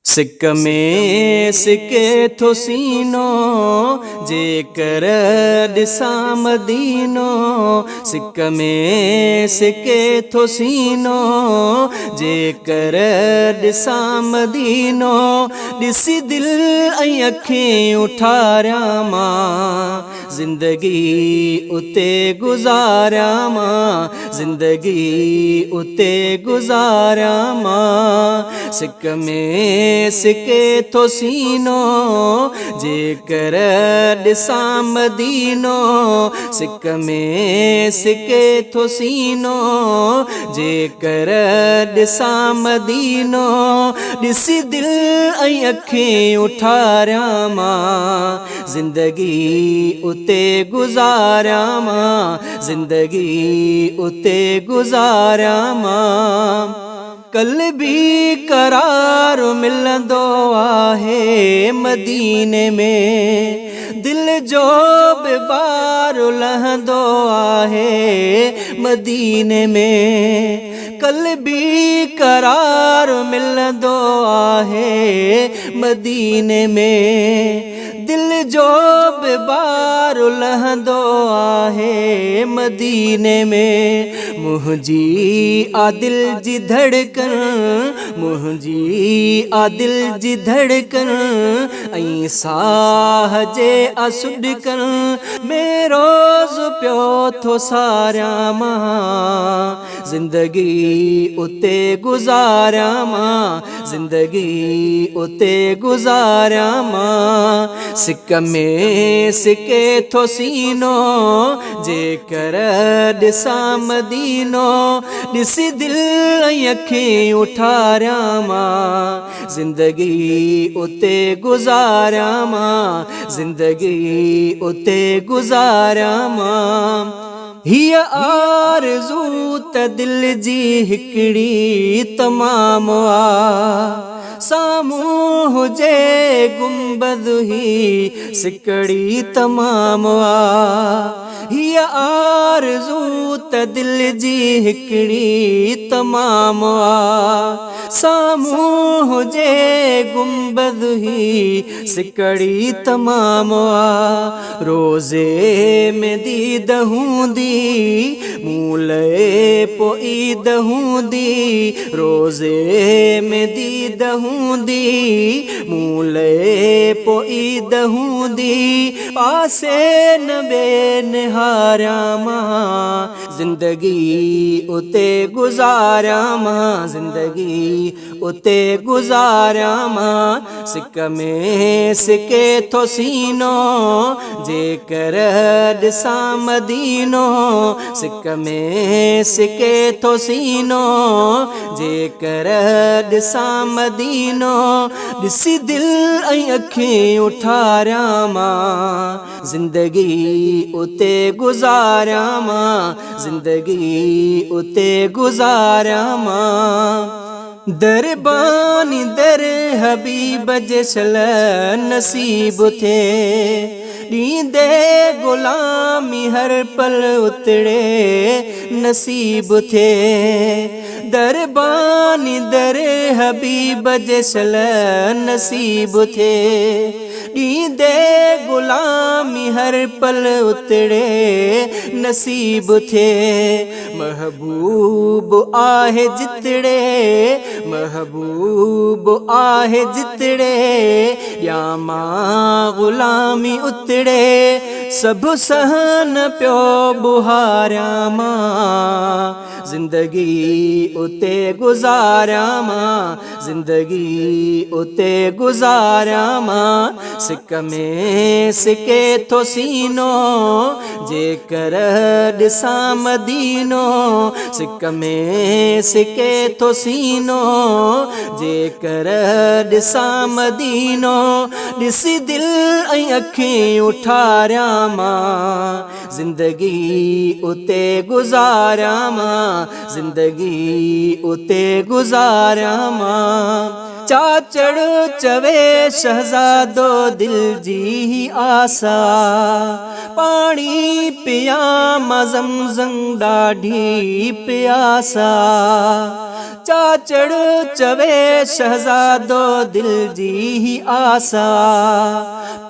सिक में सिके थो सीनो जेकर ॾिसां मदीनो। सिक में सिके थो सीनो जेकर ॾिसां मदीनो। ॾिसी दिल ऐं अखियूं ठारियां मां ज़िंदगी उते गुज़ारियां मां। ज़िंदगी उते गुज़ारियां मां। सिक में सिके थो सीनो जेकर ॾिसां मदीनो। सिक में सिके थो सीनो जेकर ॾिसां मदीनो। ॾिसी दिल ऐं अखियूं ठारियां मां ज़िंदगी उते गुज़ारियां मां। ज़िंदगी उते गुज़ारियां मां। क़ल्बी करार मिलंदो आहे मदीने में। दिल जो बि बार लहंदो आहे मदीने में। क़ल्बी करार मिलंदो आहे मदीने में। दिल जो बि बार लहंदो आहे मदीने में। मुंहिंजी आ दिल जी धड़कन, मुंहिंजी आ दिल जी धड़कन ऐं साह जे असुॾकन में रोज़ पियो थो सारियां मां ज़िंदगी उते गुज़ारियां मां। ज़िंदगी उते गुज़ारियां मां। सिक में सिके थो सीनो जेकर ॾिसां मदीनो। ॾिसी दिल ऐं अखियूं ठारियां मां ज़िंदगी उते गुज़ारियां मां। ज़िंदगी उते गुज़ारियां मां। हीअ आरज़ू त दिल जी हिकिड़ी तमामु आ। साम्हूं हुजे गुंबद ही सिकड़ी तमामु आ। हीअ आरज़ू त दिल जी हिकिड़ी तमामु आ। साम्हूं हुजे गुंबद ही सिकड़ी तमामु आ। रोज़े में दीद हूंदी मूले पो ईद हूंदी। रोज़े में दीद हूंदी मूले पो ईद हूंदी। पासे न बे निहारियां मां ज़िंदगी उते गुज़ारियां मां। ज़िंदगी उते गुज़ारियां मां। सिक में सिके थो सीनो जेकर ॾिसां मदीनो। सिक में सिके थो सीनो जेकर ॾिसां मदीनो। ॾिसी दिल ऐं अखियूं ठारियां मां ज़िंदगी उते गुज़ारियां मां। ज़िंदगी उते गुज़ारियां मां। दरबानी दर हबीब जे सल नसीब थे ॾींदे ग़ुलामी हर पल उतड़े नसीब थे। दरबानी दर हबीब जे सल नसीब थे ॾींदे ग़ुलामी हर पल उतड़े नसीब थे। महबूब आहे जितड़े, महबूब आहे जितड़े या मां ग़ुलामी उतड़े। सभु सहन पियो बुहारियां मां ज़िंदगी उते गुज़ारियां मां। ज़िंदगी उते गुज़ारियां मां। सिक में सिके थो सीनो जेकर ॾिसां मदीनो। सिक में सिके थो सीनो जेकर ॾिसां मदीनो। ॾिसी दिल ऐं अखियूं ठारियां मां ज़िंदगी उते गुज़ारियां मां। ज़िंदगी उते गुज़ारियां मां। चाचड़ चवे शहजादो दिल जी आसा पानी पिया मज़मज़म ॾाढी प्यासा चाचड़ चवे शहजादो दिल जी आसा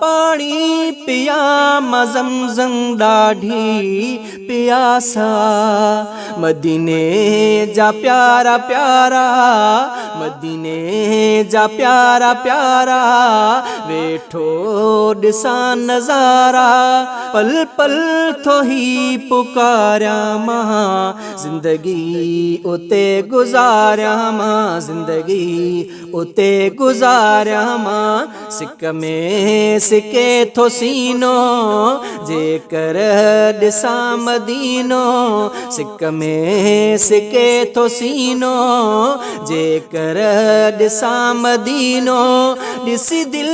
पानी पिया मज़मज़म ॾाढी प्यासा मदीने जा प्यारा प्यारा मदीने जा प्यारा प्यारा वेठो ॾिसां नज़ारा पल पल थो ही पुकारिया मां ज़िंदगी उते गुज़ारिया मां ज़िंदगी उते गुज़ारिया मां सिक में सिके थो सीनो जेकर ॾिसां मदीनो सिक में सिके थो सीनो जेकर ॾिसां मदीनो ॾिसी दिल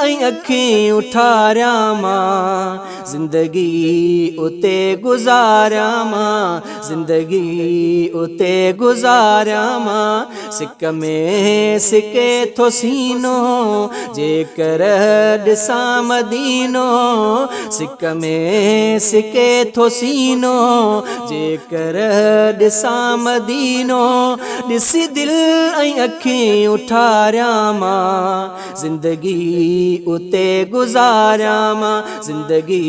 ऐं अखियूं उठारिया मां ज़िंदगी उते गुज़ारिया मां ज़िंदगी उते गुज़ारिया मां सिक में सिके थो सीनो जेकर ॾिसां मदीनो सिक में सिके थो सीनो जेकर ॾिसां मदीनो ॾिसी दिल ऐं अखियूं उठारिया मां ज़िंदगी उते गुज़ारिया मां ज़िंदगी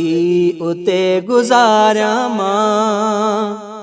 उते गुज़ारिया मां।